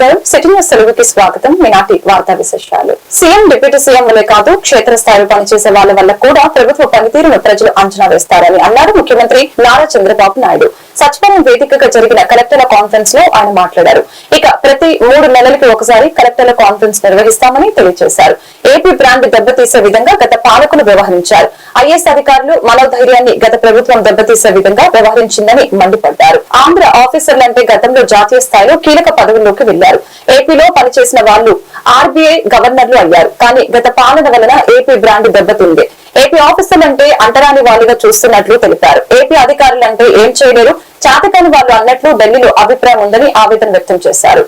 నమస్కారం. City news తెలుగుకి స్వాగతం. మీనాటి వార్తా విశేషాలు. సీఎం డిప్యూటీ సీఎం వల్లే కాదు క్షేత్రస్థాయిలో పనిచేసే వాళ్ళ వల్ల కూడా ప్రభుత్వ పనితీరును ప్రజలు అంచనా వేస్తారని అన్నారు ముఖ్యమంత్రి నారా చంద్రబాబు నాయుడు. సచివాలయం వేదికగా జరిగిన కలెక్టర్ల కాన్ఫరెన్స్ లో ఆయన మాట్లాడారు. ఇక ప్రతి 3 నెలలకి ఒకసారి కలెక్టర్ల కాన్ఫరెన్స్ నిర్వహిస్తామని తెలియజేశారు. ఏపీ బ్రాండ్ దెబ్బతీసే విధంగా గత పాలకులు వ్యవహరించారు. ఐఏఎస్ అధికారులు మనోధైర్యాన్ని గత ప్రభుత్వం దెబ్బతీసే విధంగా వ్యవహరించిందని మండిపడ్డారు. ఆంధ్ర ఆఫీసర్లంటే గతంలో జాతీయ స్థాయిలో కీలక పదవుల్లోకి వెళ్లారు. ఏపీలో పనిచేసిన వాళ్లు ఆర్బీఐ గవర్నర్లు అయ్యారు. కానీ గత పాలన వలన ఏపీ బ్రాండ్ దెబ్బతింది. ఏపీ ఆఫీసర్లంటే అంటరాని వాళ్ళుగా చూస్తున్నట్లు తెలిపారు. ఏపీ అధికారులంటే ఏం చేయలేరు, చాతకాని వాళ్ళు అన్నట్లు ఢిల్లీలో అభిప్రాయం ఉందని ఆవేదన వ్యక్తం చేశారు.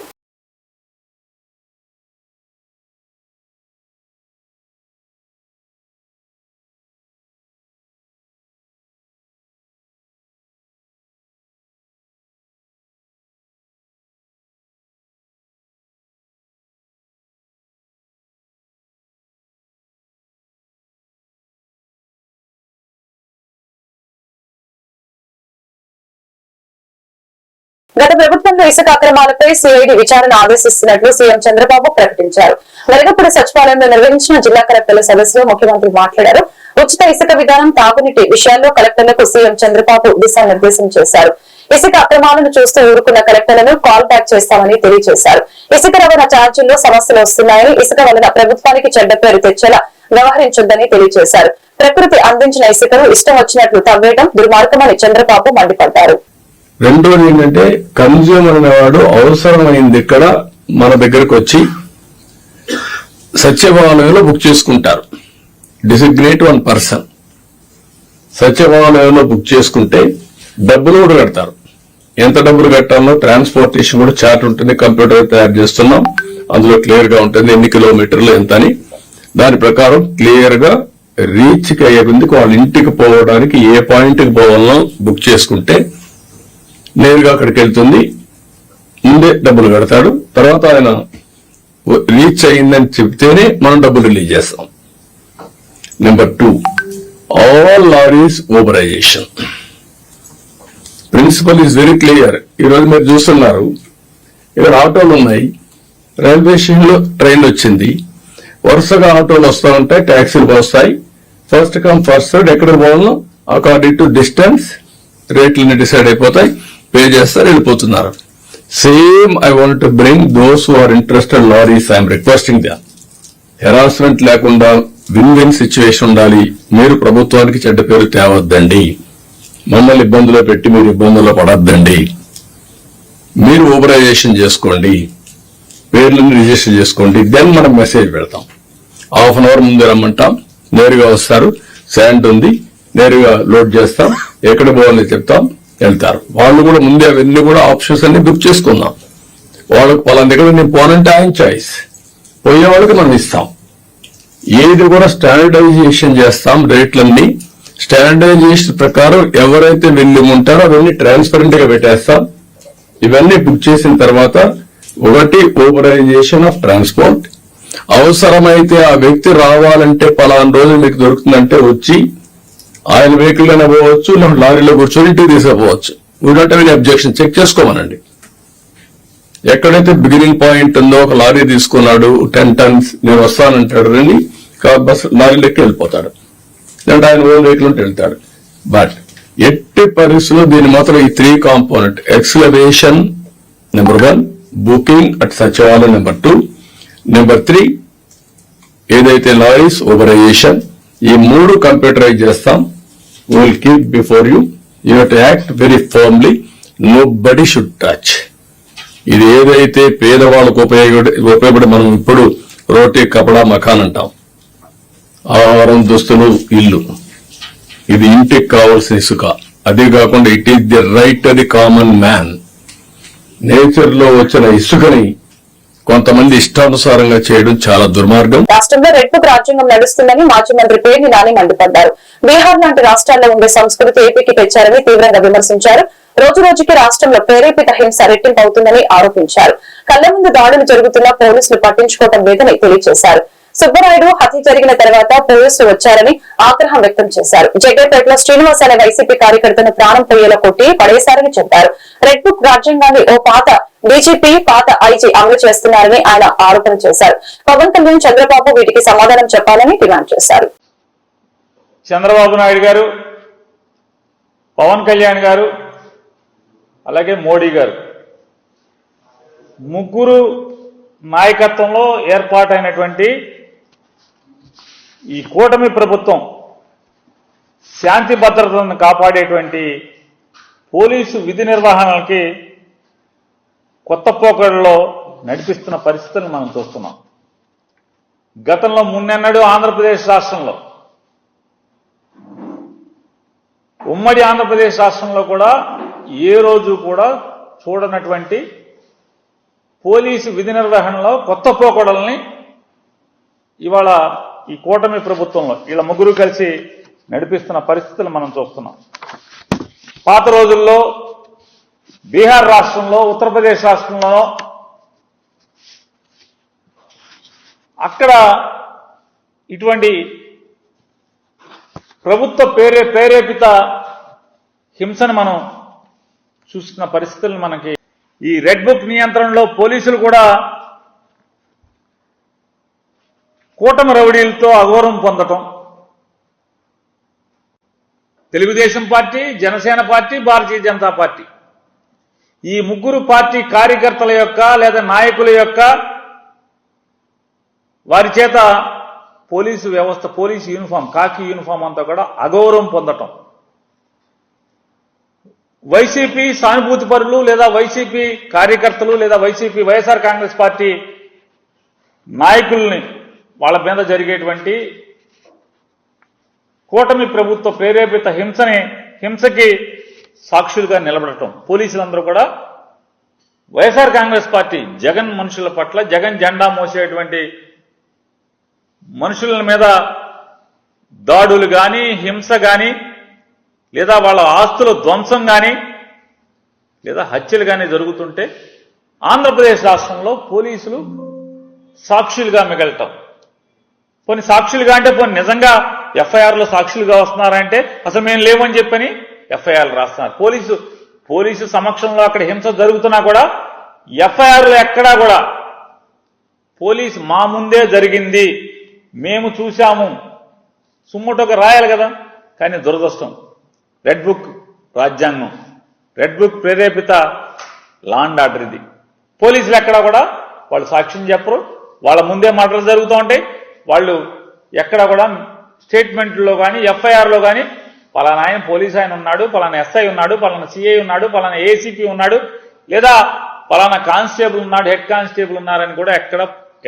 గత ప్రభుత్వంలో ఇసుక అక్రమాలపై సిఐడి విచారణ ఆదేశిస్తున్నట్లు సీఎం చంద్రబాబు ప్రకటించారు. వెలగపూడి సచివాలయంలో నిర్వహించిన జిల్లా కలెక్టర్ల సదస్సులో ముఖ్యమంత్రి మాట్లాడారు. ఉచిత ఇసుక విధానం, తాగునీటి విషయాల్లో కలెక్టర్లకు సీఎం చంద్రబాబు దిశానిర్దేశం చేశారు. ఇసుక అక్రమాలను చూస్తూ ఊరుకున్న కలెక్టర్లను కాల్ బ్యాక్ చేస్తామని తెలియజేశారు. ఇసుక రవాణా ఛార్జీల్లో సమస్యలు వస్తున్నాయని, ఇసుక వలన ప్రభుత్వానికి చెడ్డ పేరు తెచ్చేలా వ్యవహరించొద్దని తెలియజేశారు. ప్రకృతి అందించిన ఇసుకను ఇష్టం వచ్చినట్లు తవ్వేయడం దుర్మార్గమని చంద్రబాబు మండిపడ్డారు. రెండోది ఏంటంటే కన్జ్యూమర్ అనేవాడు అవసరమైంది ఇక్కడ మన దగ్గరకు వచ్చి సచివాలయంలో బుక్ చేసుకుంటారు. డిసిగ్నేట్ 1 పర్సన్ సచివాలయంలో బుక్ చేసుకుంటే డబ్బులు కూడా కడతారు. ఎంత డబ్బులు కట్టాలో ట్రాన్స్పోర్టేషన్ కూడా చార్ట్ ఉంటుంది. కంప్యూటర్ తయారు చేస్తున్నాం, అందులో క్లియర్ గా ఉంటుంది ఎన్ని కిలోమీటర్లు ఎంత అని. దాని ప్రకారం క్లియర్ గా రీచ్ కి అయ్యేందుకు వాళ్ళ ఇంటికి పోవడానికి ఏ పాయింట్ కి పోవాలో బుక్ చేసుకుంటే నేరుగా అక్కడికి వెళ్తుంది. ముందే డబ్బులు కడతాడు. తర్వాత ఆయన రీచ్ అయిందని చెప్తేనే మనం డబ్బులు రిలీజ్ చేస్తాం. నెంబర్ 2, ఆల్ లారీస్ ఓబరైజేషన్ ప్రిన్సిపల్ ఈజ్ వెరీ క్లియర్. ఈరోజు మీరు చూస్తున్నారు, ఇక్కడ ఆటోలు ఉన్నాయి, రైల్వే స్టేషన్ లో ట్రైన్ వచ్చింది, వరుసగా ఆటోలు వస్తూ ఉంటాయి, ట్యాక్సీలు వస్తాయి. ఫస్ట్ కమ్ ఫస్ట్ సర్వ్, ఎక్కడికి పోవాలో అకార్డింగ్ టు డిస్టెన్స్ రేట్లన్నీ డిసైడ్ అయిపోతాయి. పే చేస్తారు, వెళ్ళిపోతున్నారు. Same I want to bring those who are interested lorries. I'm requesting them. Harassment లేకుండా విన్ విన్ సిచ్యువేషన్ ఉండాలి. మీరు ప్రభుత్వానికి చెడ్డ పేరు తేవద్దండి. మమ్మల్ని ఇబ్బందులో పెట్టి మీరు ఇబ్బందుల్లో పడద్దండి. మీరు ఓబరైజేషన్ చేసుకోండి, పేర్లను రిజిస్టర్ చేసుకోండి. దెన్ మనం మెసేజ్ పెడతాం. హాఫ్ అన్ అవర్ ముందే రమ్మంటాం, నేరుగా వస్తారు. శాండ్ ఉంది, నేరుగా లోడ్ చేస్తాం, ఎక్కడ పోవాలని చెప్తాం, వెళ్తారు. వాళ్ళు కూడా ముందే అవన్నీ కూడా ఆప్షన్స్ అన్ని బుక్ చేసుకుందాం. వాళ్ళకి వాళ్ళ దగ్గర నేను పోనంటే ఆయన చాయిస్, పోయే వాళ్ళకి మనం ఇస్తాం. ఏది కూడా స్టాండర్డైజేషన్ చేస్తాం. రేట్లన్నీ స్టాండర్డైజేషన్ ప్రకారం ఎవరైతే వెళ్ళి ఉంటారో అవన్నీ ట్రాన్స్పరెంట్ గా పెట్టేస్తాం. ఇవన్నీ బుక్ చేసిన తర్వాత 1 ఓబరైజేషన్ ఆఫ్ ట్రాన్స్పోర్ట్. అవసరమైతే ఆ వ్యక్తి రావాలంటే పలానా రోజు మీకు దొరుకుతుందంటే వచ్చి ఆయన వెహికల్ అయినా పోవచ్చు, లారీలో కూర్చొని ఇంటికి తీసుకుపోవచ్చు. We don't have any objection. Check చేసుకోమనండి. ఎక్కడైతే బిగినింగ్ పాయింట్ ఉందో, ఒక లారీ తీసుకున్నాడు 10 tons, నేను వస్తానంటాడు, రండి బస్ లారీలోకి వెళ్ళిపోతాడు, లేదంటే ఆయన ఓన్ వెహికల్ ఉంటే వెళ్తాడు. బట్ ఎట్టి పరిస్థితుల్లో దీని మాత్రం ఈ 3 కాంపోనెంట్ ఎక్స్లవేషన్ నెంబర్ 1, బుకింగ్ అట్ సచివాలయం నెంబర్ 2, నెంబర్ 3 ఏదైతే లారీస్ ఓబరైజేషన్, ఈ 3 కంప్యూటరైజ్ చేస్తాం. Will keep before you. You have to act very firmly. Nobody should touch. ఇది ఏదైతే పేదవాళ్ళకు ఉపయోగపడి మనం ఇప్పుడు రోటీ, కపడా, మకాన్ అంటాం, ఆహారం, దుస్తులు, ఇల్లు, ఇది ఇంటికి కావాల్సిన ఇసుక. అదే కాకుండా it is the right the common man. Nature లో వచ్చిన ఇసుకని కొంతమంది ఇష్టానుసారంగా చేయడం చాలా దుర్మార్గం. రాష్ట్రంలో రెడ్ బుక్ రాజ్యాంగం నడుస్తుందని మాజీ మంత్రి పేర్ని నాని మండిపడ్డారు. బీహార్ లాంటి రాష్ట్రాల్లో ఉండే సంస్కృతి ఏపీకి తెచ్చారని తీవ్రంగా విమర్శించారు. రోజు రోజుకి రాష్ట్రంలో ప్రేరేపిత హింస రెట్టింపు అవుతుందని ఆరోపించారు. కళ్ల ముందు దాడులు జరుగుతున్నా పోలీసులు పట్టించుకోవడం లేదని తెలియజేశారు. సుబ్బరాయుడు హత్య జరిగిన తర్వాత పోలీసులు వచ్చారని ఆగ్రహం వ్యక్తం చేశారు. జగ్గైపేటలో శ్రీనివాస్ అనే వైసీపీ కార్యకర్తను ప్రాణం పోయేలా కొట్టి పడేశారని చెప్పారు. రెడ్ బుక్ రాజ్యాంగాన్ని ఓ పాత డీజీపీ పాత ఐజీ అమలు చేస్తున్నారని ఆయన ఆరోపణ చేశారు. పవన్ కళ్యాణ్ చంద్రబాబు వీటికి సమాధానం చెప్పాలని డిమాండ్ చేశారు. చంద్రబాబు నాయుడు గారు, పవన్ కళ్యాణ్ గారు, అలాగే మోడీ గారు ముగ్గురు నాయకత్వంలో ఏర్పాటైనటువంటి ఈ కూటమి ప్రభుత్వం శాంతి భద్రతలను కాపాడేటువంటి పోలీసు విధి నిర్వహణకి కొత్త పోకడలో నడిపిస్తున్న పరిస్థితులను మనం చూస్తున్నాం. గతంలో మున్నెన్నడూ ఆంధ్రప్రదేశ్ రాష్ట్రంలో, ఉమ్మడి ఆంధ్రప్రదేశ్ రాష్ట్రంలో కూడా ఏ రోజు కూడా చూడనటువంటి పోలీసు విధి నిర్వహణలో కొత్త పోకడల్ని ఇవాళ ఈ కూటమి ప్రభుత్వంలో వీళ్ళ ముగ్గురు కలిసి నడిపిస్తున్న పరిస్థితులు మనం చూస్తున్నాం. పాత రోజుల్లో బీహార్ రాష్ట్రంలో, ఉత్తరప్రదేశ్ రాష్ట్రంలో అక్కడ ఇటువంటి ప్రభుత్వ ప్రేరేపిత హింసను మనం చూస్తున్న పరిస్థితులను మనకి ఈ రెడ్ బుక్ నియంత్రణలో పోలీసులు కూడా కూటమి రౌడీలతో అఘోరం పొందటం, Telugu Desam party, Janasena party, Bharatiya Janata party ఈ ముగ్గురు పార్టీ కార్యకర్తల యొక్క లేదా నాయకుల యొక్క వారి చేత పోలీసు వ్యవస్థ, పోలీసు యూనిఫామ్, కాకి యూనిఫామ్ అంతా కూడా అగౌరవం పొందటం, వైసీపీ సానుభూతి పరులు లేదా వైసీపీ కార్యకర్తలు లేదా వైసీపీ వైఎస్ఆర్ కాంగ్రెస్ పార్టీ నాయకుల్ని వాళ్ళ మీద జరిగేటువంటి కూటమి ప్రభుత్వ ప్రేరేపిత హింసకి సాక్షులుగా నిలబడటం. పోలీసులందరూ కూడా వైఎస్ఆర్ కాంగ్రెస్ పార్టీ జగన్ మనుషుల పట్ల, జగన్ జెండా మోసేటువంటి మనుషుల మీద దాడులు కానీ, హింస కానీ, లేదా వాళ్ళ ఆస్తుల ధ్వంసం కానీ, లేదా హత్యలు కానీ జరుగుతుంటే ఆంధ్రప్రదేశ్ రాష్ట్రంలో పోలీసులు సాక్షులుగా మిగలటం. కొన్ని సాక్షులుగా అంటే కొన్ని నిజంగా ఎఫ్ఐఆర్లో సాక్షులుగా వస్తున్నారంటే అసలు మేము లేవని చెప్పని ఎఫ్ఐఆర్లు రాస్తున్నారు. పోలీసు సమక్షంలో అక్కడ హింస జరుగుతున్నా కూడా ఎఫ్ఐఆర్లు ఎక్కడా కూడా పోలీసు మా ముందే జరిగింది, మేము చూశాము, సుమ్మటోకి రాయాలి కదా. కానీ దురదృష్టం, రెడ్ బుక్ రాజ్యాంగం, రెడ్ బుక్ ప్రేరేపిత లా అండ్ ఆర్డర్ ఇది. పోలీసులు ఎక్కడా కూడా వాళ్ళు సాక్ష్యం చెప్పరు, వాళ్ళ ముందే మర్డర్లు జరుగుతూ ఉంటాయి. వాళ్ళు ఎక్కడ కూడా స్టేట్మెంట్లో కానీ ఎఫ్ఐఆర్లో కానీ పలానా ఆయన పోలీస్ ఆయన ఉన్నాడు, పలానా ఎస్ఐ ఉన్నాడు, పలానా సిఐ ఉన్నాడు, పలానా ఏసీపీ ఉన్నాడు, లేదా పలానా కానిస్టేబుల్ ఉన్నాడు, హెడ్ కానిస్టేబుల్ ఉన్నారని కూడా ఎక్కడ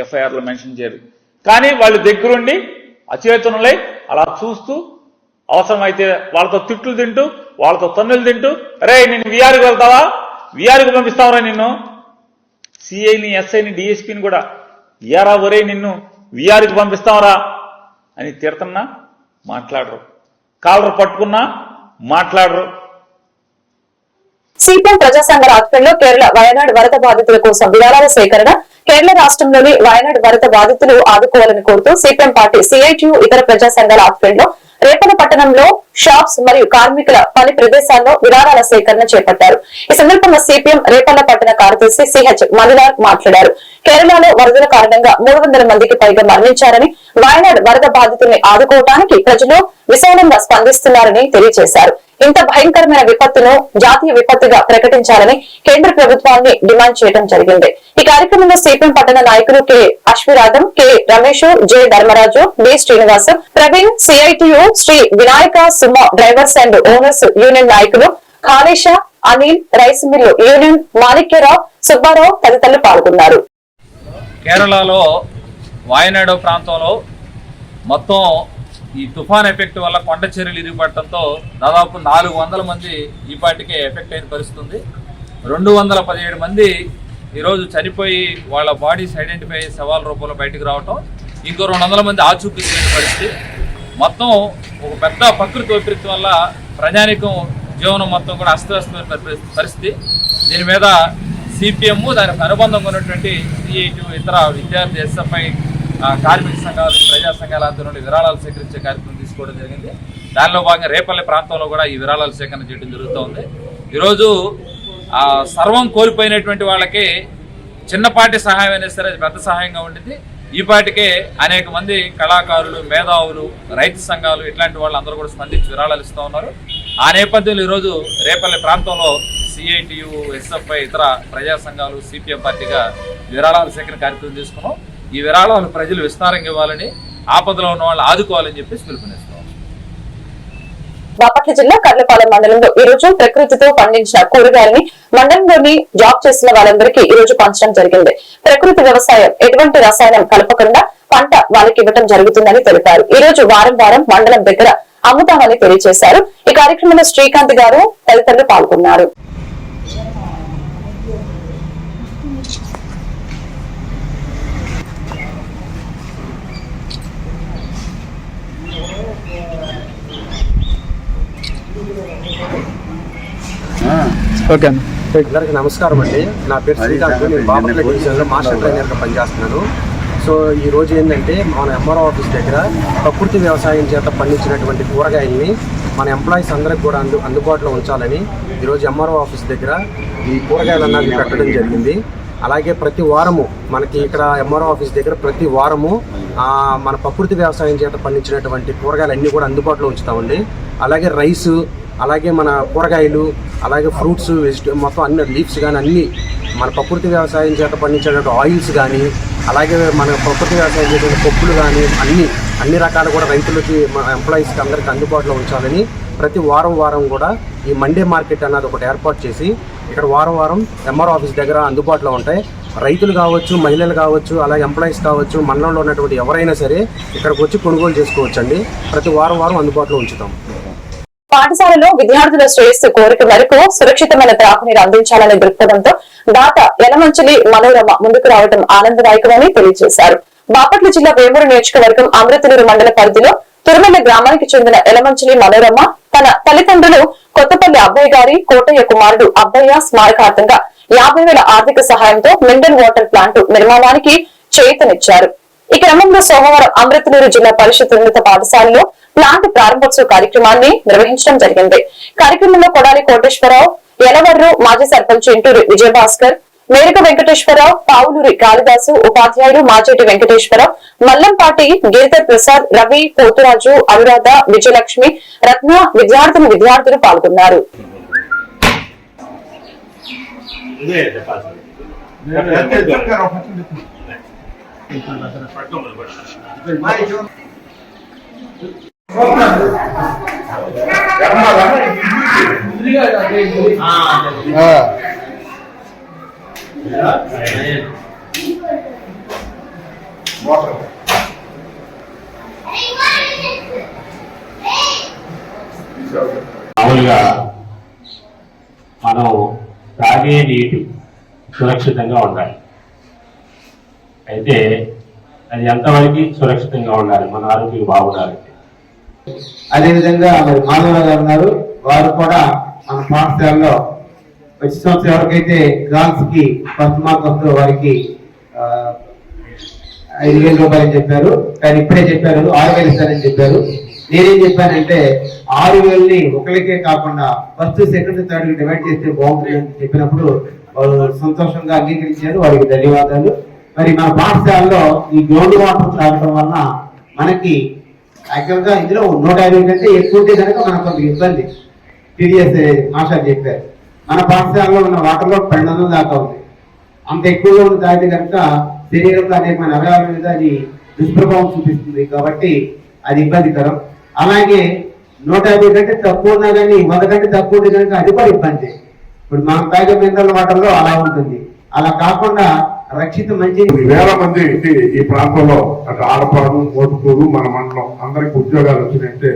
ఎఫ్ఐఆర్లో మెన్షన్ చేయరు. కానీ వాళ్ళు దగ్గరుండి అచేతనులై అలా చూస్తూ అవసరమైతే వాళ్ళతో తిట్లు తింటూ, వాళ్ళతో తన్నులు తింటూ, అరే నిన్ను విఆర్కి వెళ్తావా, విఆర్కి పంపిస్తావరా, నిన్ను సిఐని, ఎస్ఐని, డిఎస్పీని కూడా ఏరా ఒరే నిన్ను విఆర్కి పంపిస్తావరా అని తిడుతున్నా మాట్లాడరు, కాలర్ పట్టుకున్నా మాట్లాడరు. సిపిఎం ప్రజా సంఘాల ఆధ్వర్యంలో కేరళ వయనాడు వరద బాధితుల కోసం విరాళాల సేకరణ. కేరళ రాష్ట్రంలోని వయనాడు వరద బాధితులు ఆదుకోవాలని కోరుతూ సిపిఎం పార్టీ, సిఐటియు ఇతర ప్రజా సంఘాల ఆధ్వర్యంలో రేపల పట్టణంలో షాప్స్ మరియు కార్మికుల పని ప్రదేశాల్లో విరాళాల సేకరణ చేపట్టారు. ఈ సందర్భంగా సిపిఎం రేపల్ల పట్టణ కార్యదర్శి సిహెచ్ మణిలాల్ మాట్లాడారు. కేరళలో వరదల కారణంగా 300 మందికి పైగా మరణించారని, వయనాడ్ వరద బాధితుల్ని ఆదుకోవడానికి ప్రజలు విశాలంగా స్పందిస్తున్నారని తెలియజేశారు. ఇంత భయంకరమైన విపత్తును జాతీయ విపత్తుగా ప్రకటించాలని కేంద్ర ప్రభుత్వాన్ని డిమాండ్ చేయడం జరిగింది. ఈ కార్యక్రమంలో సిపిఎం పట్టణ నాయకులు K Ashviradham, K Ramesh, J Dharmaraju, B Srinivas, Praveen, CITU Shri Vinayaka Sumo drivers and owners union నాయకులు ఖాళేష, Anil, rice mill union Manikyarao, Subbarao తదితరులు పాల్గొన్నారు. కేరళలో వాయనాడు ప్రాంతంలో మొత్తం ఈ తుఫాన్ ఎఫెక్ట్ వల్ల కొండ చర్యలు ఇరిగిపడటంతో దాదాపు 400 మంది ఈ పాటికే ఎఫెక్ట్ అయిన పరిస్థితి ఉంది. 217 మంది ఈరోజు చనిపోయి వాళ్ళ బాడీస్ ఐడెంటిఫై శవాల రూపంలో బయటకు రావటం, ఇంకో 200 మంది ఆచూకీ తెలియని పరిస్థితి. మొత్తం ఒక పెద్ద ప్రకృతి వైపరీత్యం వల్ల ప్రజానికం జీవనం మొత్తం కూడా అస్తవ్యస్తమైన పరిస్థితి. దీని మీద సిపిఎం, దానికి అనుబంధంగా ఉన్నటువంటి సిఐటి, ఇతర విద్యార్థి, ఎస్ఎఫ్ఐ కార్మిక సంఘాలు, ప్రజా సంఘాల ఆధ్వర్యంలో విరాళాలు సేకరించే కార్యక్రమం తీసుకోవడం జరిగింది. దానిలో భాగంగా రేపల్లె ప్రాంతంలో కూడా ఈ విరాళాలు సేకరణ చేయడం జరుగుతోంది. ఈరోజు సర్వం కోల్పోయినటువంటి వాళ్ళకి చిన్నపాటి సహాయం అయినా సరే పెద్ద సహాయంగా ఉండింది. ఈ పాటికే అనేక మంది కళాకారులు, మేధావులు, రైతు సంఘాలు ఇట్లాంటి వాళ్ళందరూ కూడా స్పందించి విరాళాలు ఇస్తూ ఉన్నారు. ఆ నేపథ్యంలో ఈరోజు రేపల్లె ప్రాంతంలో సిఐటియు, ఎస్ఎఫ్ఐ, ఇతర ప్రజా సంఘాలు, సిపిఎం పార్టీగా విరాళాల సేకరణ కార్యక్రమం తీసుకున్నాం. ఈ విరాళాలు ప్రజలు విస్తారంగా ఇవ్వాలని, ఆపదలో ఉన్న వాళ్ళు ఆదుకోవాలని చెప్పేసి పిలుపునిస్తున్నాం. బాపట్ల జిల్లా కర్లపాలెం మండలంలో ఈ రోజు ప్రకృతితో పండించిన కూరగాయలని మండలంలోని జాబ్ చేసిన వాళ్ళందరికీ ఈ రోజు పంచడం జరిగింది. ప్రకృతి వ్యవసాయం ఎటువంటి రసాయనం కలపకుండా పంట వాళ్ళకి ఇవ్వడం జరుగుతుందని తెలిపారు. ఈ రోజు వారం వారం మండలం దగ్గర అమ్ముతామని తెలియజేశారు. ఈ కార్యక్రమంలో శ్రీకాంత్ గారు తదితరులు పాల్గొన్నారు. అందరికీ నమస్కారం అండి. నా పేరు శ్రీకాంత్. నేను బాపట్ల డివిజన్లో మాస్టర్ ట్రైనర్గా పనిచేస్తున్నాను. సో ఈ రోజు ఏంటంటే మన ఎంఆర్ఓ ఆఫీస్ దగ్గర ప్రకృతి వ్యవసాయం చేత పండించినటువంటి కూరగాయల్ని మన ఎంప్లాయీస్ అందరికి కూడా అందుబాటులో ఉంచాలని ఈరోజు ఎంఆర్ఓ ఆఫీస్ దగ్గర ఈ కూరగాయలు అన్నది పెట్టడం జరిగింది. అలాగే ప్రతి వారము మనకి ఇక్కడ ఎంఆర్ఓ ఆఫీస్ దగ్గర ప్రతి వారము మన ప్రకృతి వ్యవసాయం చేత పండించినటువంటి కూరగాయలు అన్నీ కూడా అందుబాటులో ఉంచుతామండి. అలాగే రైసు, అలాగే మన కూరగాయలు, అలాగే ఫ్రూట్స్, మొత్తం అన్ని లీవ్స్ కానీ అన్నీ మన ప్రకృతి వ్యవసాయం చేత పండించేటువంటి ఆయిల్స్ కానీ, అలాగే మన ప్రకృతి వ్యవసాయం చేసే పప్పులు కానీ అన్ని రకాలు కూడా రైతులకి, మన ఎంప్లాయీస్కి అందరికీ అందుబాటులో ఉంచాలని ప్రతి వారం కూడా ఈ మండే మార్కెట్ అన్నది ఒకటి ఏర్పాటు చేసి ఇక్కడ వారం ఎంఆర్ఓ ఆఫీస్ దగ్గర అందుబాటులో ఉంటాయి. రైతులు కావచ్చు, మహిళలు కావచ్చు, అలాగే ఎంప్లాయీస్ కావచ్చు, మండలంలో ఉన్నటువంటి ఎవరైనా సరే ఇక్కడికి వచ్చి కొనుగోలు చేసుకోవచ్చండి. ప్రతి వారం అందుబాటులో ఉంచుతాం. పాఠశాలలో విద్యార్థుల శ్రేయస్సు కోరిక మేరకు సురక్షితమైన త్రాగునీరు అందించాలనే దృక్పథంతో దాత యలమంచిలి మనోరమ ముందుకు రావడం ఆనందదాయకమని తెలియజేశారు. బాపట్ల జిల్లా వేమూరు నియోజకవర్గం అమృతలూరు మండల పరిధిలో తురుమెల్ల గ్రామానికి చెందిన యలమంచిలి మనోరమ తన తల్లిదండ్రులు కొత్తపల్లి అబ్బయ్య గారి కోటయ్య కుమారుడు అబ్బయ్య స్మారకార్థంగా 50,000 ఆర్థిక సహాయంతో మినరల్ వాటర్ ప్లాంట్ నిర్మాణానికి చేయూతనిచ్చారు. ఈ క్రమంలో సోమవారం అమృతలూరు జిల్లా పరిషత్ ఉన్నత పాఠశాలలో ప్లాంట్ ప్రారంభోత్సవ కార్యక్రమాన్ని నిర్వహించడం జరిగింది. కార్యక్రమంలో కొడాలి కోటేశ్వరరావు, యలవర్రు మాజీ సర్పంచ్ ఇంటూరి విజయభాస్కర్, మేరక వెంకటేశ్వరరావు, పావులూరి కాళిదాసు, ఉపాధ్యాయులు మాచేటి వెంకటేశ్వరరావు, మల్లంపాటి గిరిధర్ ప్రసాద్, రవి, పోతురాజు, అనురాధ, విజయలక్ష్మి, రత్న, విద్యార్థులు పాల్గొన్నారు. మామూలుగా మనం తాగే నీటి సురక్షితంగా ఉండాలి. అయితే అది ఎంతవరకు సురక్షితంగా ఉండాలి, మన ఆరోగ్యం బాగుండాలంటే. అదేవిధంగా మరి మాధవరావు గారు ఉన్నారు, వారు కూడా మన పాఠశాలలో వచ్చే సంవత్సరం ఎవరికైతే గ్రాంట్స్ కి ఫస్ట్ మార్క్ వస్తుందో వారికి 5,000 రూపాయలు చెప్పారు. కానీ ఇప్పుడే చెప్పారు 6,000 ఇస్తారని చెప్పారు. నేనేం చెప్పానంటే 6,000ని ఒకరికే కాకుండా ఫస్ట్, సెకండ్, థర్డ్ డివైడ్ చేస్తే బాగుంటుంది అని చెప్పినప్పుడు వారు సంతోషంగా అంగీకరించారు. వారికి ధన్యవాదాలు. మరి మన పాఠశాలలో ఈ గ్రౌండ్ వాటర్ తాగడం వలన మనకి యాక్చువల్ గా ఇందులో 150 కంటే ఎక్కువ ఉంటే కనుక మనకు కొంత ఇబ్బంది. టీడీఎస్ మాస్టర్ చెప్పారు, మన పాఠశాలలో ఉన్న వాటర్ లో 1200 దాకా ఉంది. అంత ఎక్కువగా ఉన్న తాగితే కనుక శరీరంలో అనేకమైన అవయవాల మీద అది దుష్ప్రభావం చూపిస్తుంది. కాబట్టి అది ఇబ్బందికరం. అలాగే 150 కంటే తక్కువ ఉన్నా కానీ 100 కంటే తక్కువ ఉంటే కనుక అది కూడా ఇబ్బంది. ఇప్పుడు మనం తాగే మినరల్ వాటర్ లో అలా ఉంటుంది. అలా కాకుండా రక్షిత మంచి వేల మంది ఈ ప్రాంతంలో అటు ఆడపురం, ఓటుకూరు, మన మండలం అందరికి ఉద్యోగాలు వచ్చినాయంటే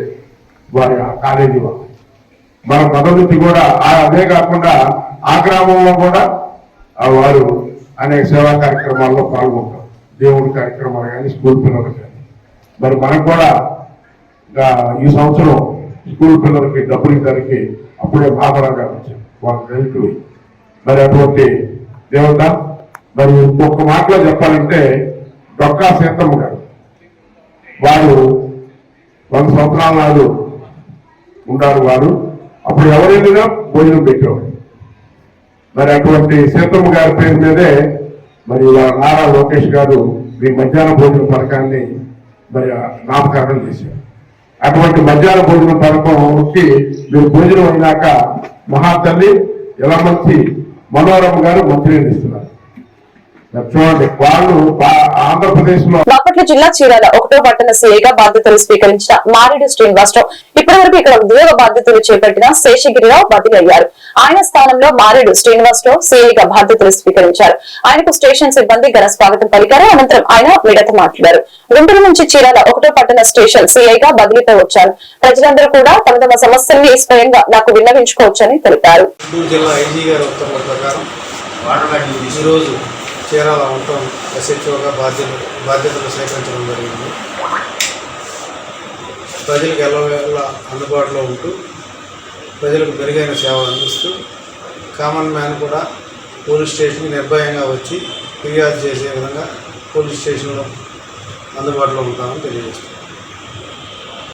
వారి కాలేజీ వాళ్ళు. మన పదోన్నతి కూడా అదే కాకుండా ఆ గ్రామంలో కూడా వారు అనేక సేవా కార్యక్రమాల్లో పాల్గొంటారు. దేవుడి కార్యక్రమాలు కానీ, స్కూల్ పిల్లలు కానీ. మరి మనకు కూడా ఈ సంవత్సరం స్కూల్ పిల్లలకి డబ్బులు ఇద్దరికి అప్పుడే బాబరాగా వచ్చారు వాళ్ళ రైతులు. మరి అటువంటి దేవత మరి ఇంకొక మాటలో చెప్పాలంటే డొక్కా సీతమ్మ గారు, వారు 100 సంవత్సరాల నాడు ఉంటారు. వారు అప్పుడు ఎవరైనా భోజనం పెట్టేవారు. మరి అటువంటి సీతమ్మ గారి పేరు మీదే మరి నారా లోకేష్ గారు మీ మధ్యాహ్న భోజన పథకాన్ని మరి నామకరణం చేశారు. అటువంటి మధ్యాహ్న భోజన పథకంకి మీరు భోజనం అయినాక మహాతల్లి యలమంచి మనోరమ గారు మంచినీళ్ళు ఇస్తున్నారు. చూడండి, వాళ్ళు ఆంధ్రప్రదేశ్ లో బాపట్ల జిల్లా చీరాల 1వ పట్టణ సీఐగా బాధ్యతలు స్వీకరించిన మారెడ్డి శ్రీనివాసరావు ఇప్పటి వరకు ఇక్కడ ఉద్యోగ బాధ్యతలు చేపట్టిన శేషగిరిరావు బదిలీ అయ్యారు. ఆయన స్థానంలో మారెడ్డి శ్రీనివాసరావు సీఐగా బాధ్యతలు స్వీకరించారు. ఆయనకు స్టేషన్ సిబ్బంది ఘన స్వాగతం పలికారు. అనంతరం ఆయన మీడియాతో మాట్లాడారు. గుంటూరు నుంచి చీరాల 1వ పట్టణ స్టేషన్ సీఐగా బదిలీపై వచ్చారు. ప్రజలందరూ కూడా తమ తమ సమస్యల్ని స్వయంగా నాకు విన్నవించుకోవచ్చని తెలిపారు. చీరాల ఉండటం ఎస్హెచ్ఓగా బాధ్యతలు స్వీకరించడం జరిగింది. ప్రజలకు ఎల్లవేళ అందుబాటులో ఉంటూ ప్రజలకు మెరుగైన సేవ అందిస్తూ కామన్ మ్యాన్ కూడా పోలీస్ స్టేషన్కి నిర్భయంగా వచ్చి ఫిర్యాదు చేసే విధంగా పోలీస్ స్టేషన్లో అందుబాటులో ఉంటామని తెలియజేస్తున్నాం.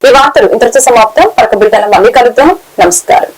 ఈ వార్తలు ఇంతటితో సమాప్తం. పక్క బిడ్డల మళ్ళీ కలుద్దాం. నమస్కారం.